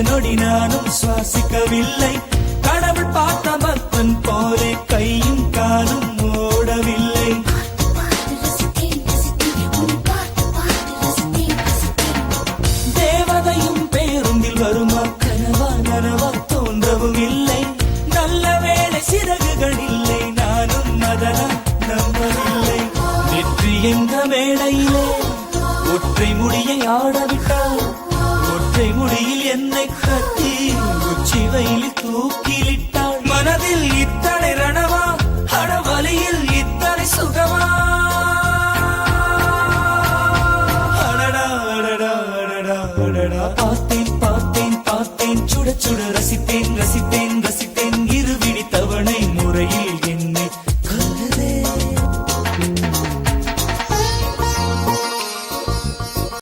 நொடி நானும் சுவாசிக்கவில்லை. கடவுள் பார்த்த பக்தன் போலே கையும் காலும் ஓடவில்லை. தேவதையும் பேருந்தில் வருமா, கனவா நனவா தோன்றவும் இல்லை. நல்ல வேளை சிறகுகள் இல்லை, நானும் அதனால் நம்பவில்லை. வெற்றி என்ற மேடையிலே ஒற்றை முடியை ஆடவிட்டார். ஒற்றை முடியில் என்னை கட்டி உச்சி வெயிலில் தூக்க